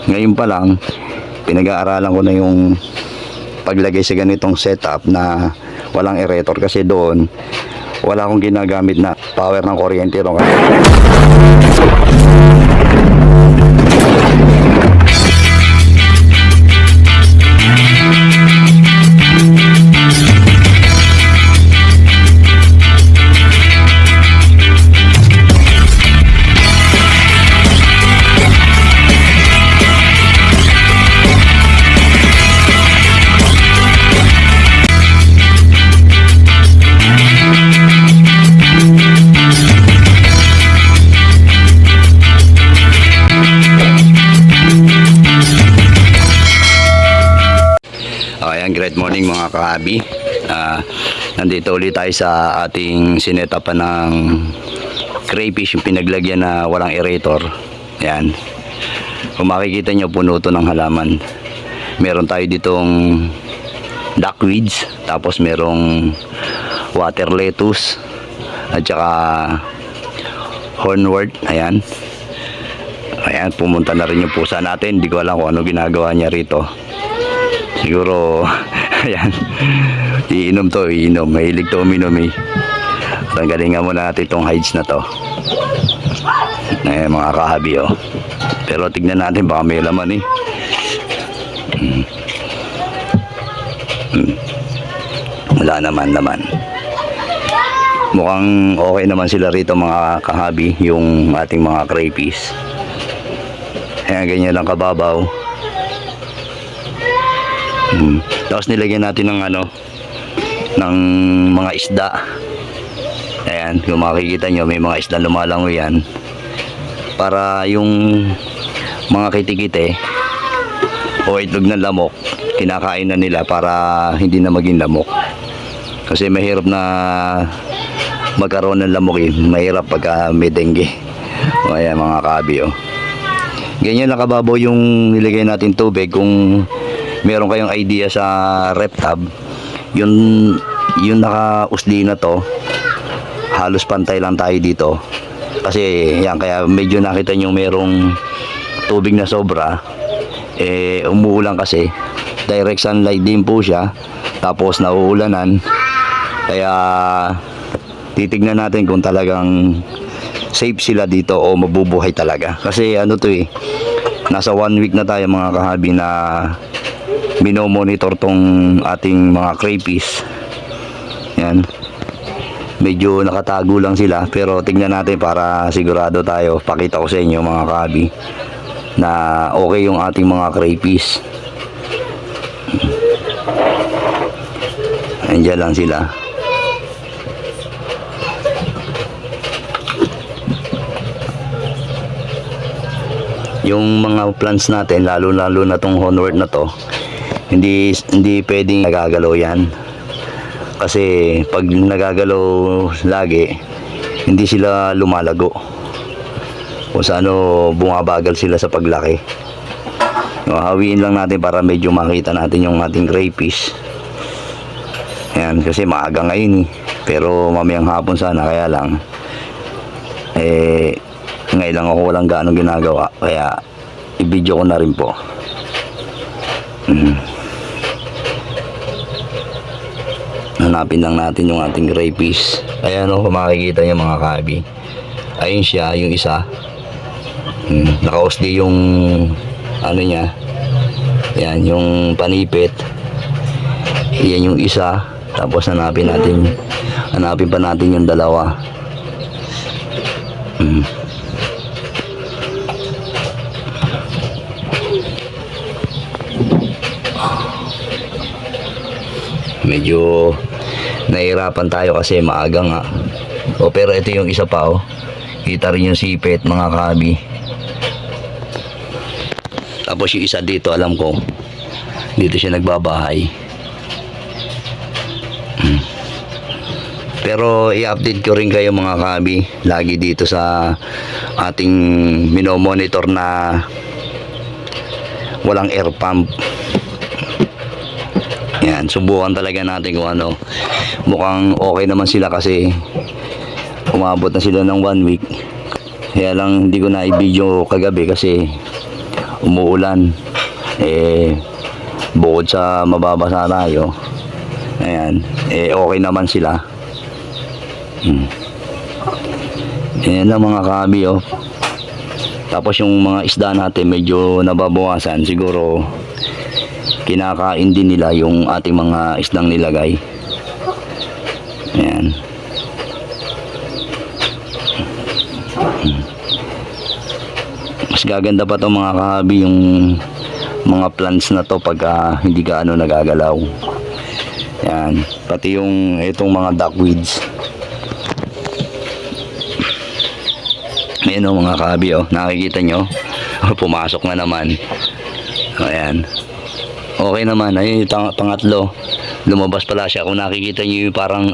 Ngayon pa lang, pinag-aaralan ko na yung paglagay sa ganitong setup na walang aerator, kasi doon wala akong ginagamit na power ng kuryente ron. Ayan, great morning mga ka-hobby. Nandito ulit tayo sa ating sinetapan ng crayfish, yung pinaglagyan na walang aerator. Ayan, kung makikita nyo, puno to ng halaman. Meron tayo ditong duckweeds, tapos merong water lettuce, at saka hornwort. Ayan, pumunta na rin yung pusa natin. Hindi ko alam kung ano ginagawa niya rito. Siguro, ayan, iinom. Mahilig to uminom eh. Tanggalin muna natin itong hides na to. Ayan mga ka-hobby, oh. Pero tignan natin, baka may laman eh. Wala naman laman. Mukhang okay naman sila rito mga ka-hobby, yung ating mga crayfish. Ayan, ganyan lang kababaw. Tapos nilagyan natin ng ng mga isda. Ayan, kung makikita nyo, may mga isda lumalangoy yan, para yung mga kitikite o itlog ng lamok kinakain na nila, para hindi na maging lamok. Kasi mahirap na magkaroon ng lamok eh. Mahirap pagka may dengue. O ayan mga ka-hobby, oh. Ganyan lang kababaw yung nilagay natin tubig. Kung meron kayong idea sa rep tab, yung naka-usli na to, halos pantay lang tayo dito. Kasi yan, kaya medyo nakita nyo merong tubig na sobra. Umuulan kasi, direct sunlight din po siya, tapos nauulanan. Kaya titignan natin kung talagang safe sila dito o mabubuhay talaga. Kasi ano to eh, nasa 1 week na tayo mga ka-hobby na minomonitor tong ating mga crayfish. Yan, medyo nakatago lang sila, pero tingnan natin para sigurado tayo. Pakita ko sa inyo mga ka-hobby na okay yung ating mga crayfish. Andiyan lang sila. Yung mga plants natin, lalo na tong hornwort na to, hindi pwedeng nagagalaw yan. Kasi pag nagagalaw lagi, hindi sila lumalago. Kung sa bumabagal sila sa paglaki. Hawiin lang natin para medyo makita natin yung ating crayfish. Ayan, kasi maaga ngayon eh. Pero mamayang hapon sana, kaya lang ngayon lang ako walang gaano ginagawa, kaya i-video ko na rin po. Hanapin lang natin yung ating crayfish. Ayan o, kung makikita nyo mga ka-hobby, ayun siya, yung isa. Naka-usli yung niya. Yan, yung panipit. Yan yung isa. Tapos hanapin pa natin yung dalawa. Medyo nahihirapan tayo kasi maaga nga. Pero ito yung isa pa, oh. Kita rin yung sipit mga ka-hobby. Tapos yung isa dito, alam ko dito siya nagbabahay. Pero i-update ko rin kayo mga ka-hobby lagi dito sa ating minomonitor na walang air pump. Yan, subukan talaga natin kung ano. Mukhang okay naman sila kasi umabot na sila ng 1 week. Kaya lang hindi ko na i-video kagabi kasi umuulan. Bukod sa mababasa tayo, ayan, okay naman sila. Ayan lang mga kahabi, oh. Tapos yung mga isda natin medyo nababawasan, siguro kinakain din nila yung ating mga isdang nilagay. Ayan. Mas gaganda pa to mga kahabi, yung mga plants na to pagka hindi gaano nagagalaw. Ayan. Pati yung itong mga duckweeds. Ayan o mga kahabi, oh. Nakikita nyo? Pumasok na naman. Ayan. Okay naman. Ayun yung pangatlo. Lumabas pala siya. Kung nakikita nyo yung parang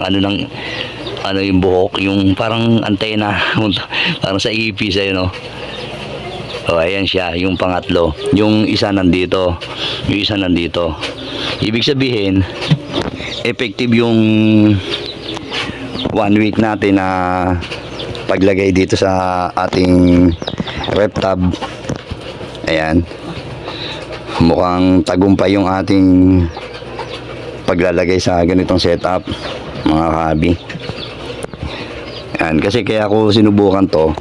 yung buhok, yung parang antena. Parang sa ipis, ayun o. O, ayan siya, yung pangatlo. Yung isa nandito. Yung isa nandito. Ibig sabihin, effective yung 1 week natin na paglagay dito sa ating rep tub. Ayan. Mukhang tagumpay yung ating paglalagay sa ganitong setup, mga kahabi. Ayan. Kasi kaya ako sinubukan to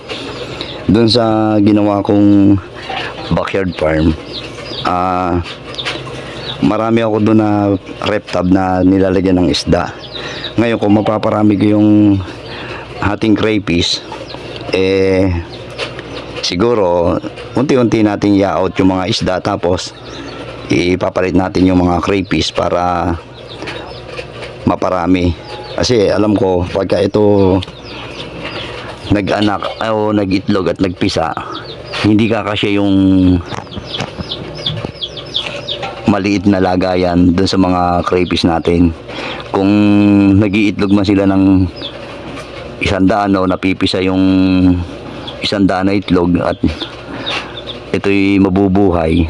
dun sa ginawa kong backyard farm. Marami ako dun na rep tub na nilalagyan ng isda. Ngayon kung mapaparami ko yung ating crayfish, siguro unti-unti natin i-out yung mga isda, tapos ipapalit natin yung mga crayfish para maparami. Kasi alam ko pagka ito nag-anak o nag-itlog at nagpisa, hindi kakasya yung maliit na lagayan dun sa mga crayfish natin. Kung nag-iitlog man sila ng 100 o napipisa yung 100 na itlog at ito'y mabubuhay,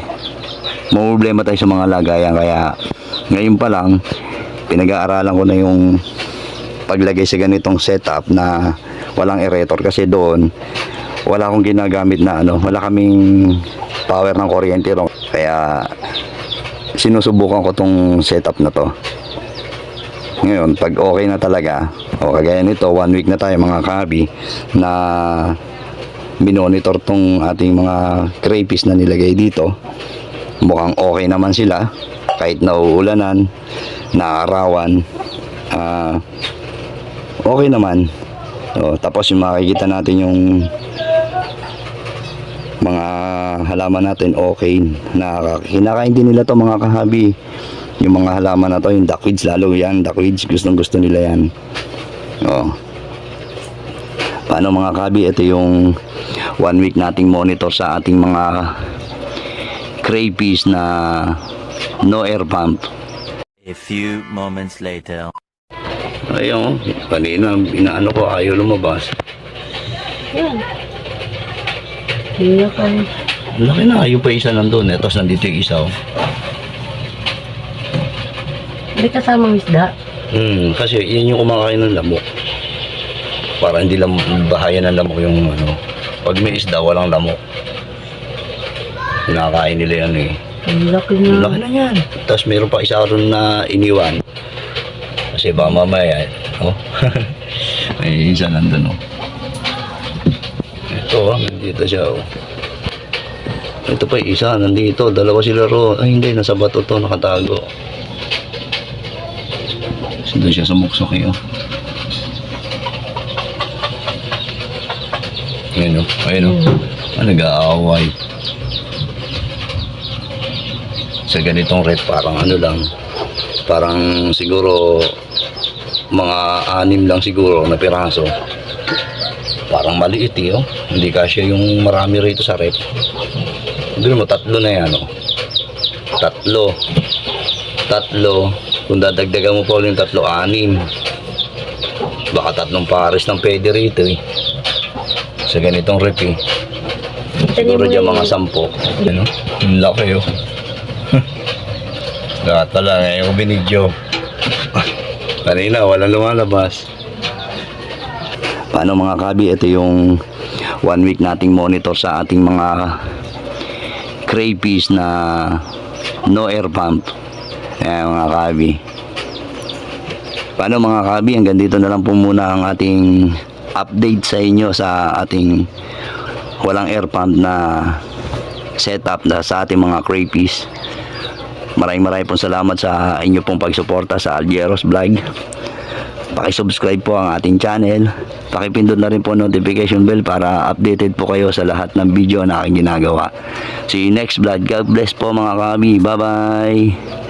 problema tayo sa mga lagayan. Kaya ngayon pa lang pinag-aaralan ko na yung paglagay sa ganitong setup na walang aerator, kasi doon wala akong ginagamit na wala kaming power ng kuryente ron. Kaya sinusubukan ko tong setup na to. Ngayon pag okay na talaga, o kagaya nito, 1 week na tayo mga kahabi na minonitor tong ating mga crayfish na nilagay dito. Mukhang okay naman sila kahit nauulanan, naarawan, okay naman. Tapos yung makikita natin yung mga halaman natin, okay na kinakain din nila to mga kahabi. Yung mga halaman na to, yung duckweeds, lalo yan duckweeds, gustong gusto nila yan. Paano mga kahabi, ito yung 1 week nating monitor sa ating mga crayfish na no air pump. A few moments later. Ayun, kanina inaano ko, ayaw lumabas. Yan. Iya ka. Laki na, ayaw pa isa nandun. Tapos nandito yung isa. May kasamang isda. Kasi yun yung kumakain ng lamok. Para hindi bahaya ng lamok yung pag may isda, walang lamok. Kinakain nila yan eh. Ang laki na. Laki na yan. Tapos meron pa isa ron na iniwan. Kasi baka mamaya, may isa nandun Ito nandito siya Ito pa isa, nandito. Dalawa sila ro. Ay hindi, nasa bato to, nakatago. Doon siya sa muksok Ayun nag-aaway. Sa ganitong rep, parang lang. Parang siguro mga 6 lang siguro na piraso. Parang maliit Hindi kasya yung marami rito sa rep. Hindi mo, 3 na yan Tatlo. Kung dadagdagan mo pa ulit yung 3, 6. Baka 3 pares ng pwede rito sa ganitong rep siguro dyan mga 10. Yung laki Gata lang yung binidyo. Kanina walang lumalabas. Paano mga kabi, ito yung 1 week nating monitor sa ating mga crayfish na no air pump. Ayan mga kabi. Paano mga kabi, hanggang dito na lang po muna ang ating update sa inyo sa ating walang air pump na setup na sa ating mga crayfish. Maraming pong salamat sa inyo pong pagsuporta sa Aljeros Vlog. Paki-subscribe po ang ating channel. Paki-pindot na rin po notification bell para updated po kayo sa lahat ng video na aking ginagawa. See you next vlog. God bless po mga kabi. Bye bye.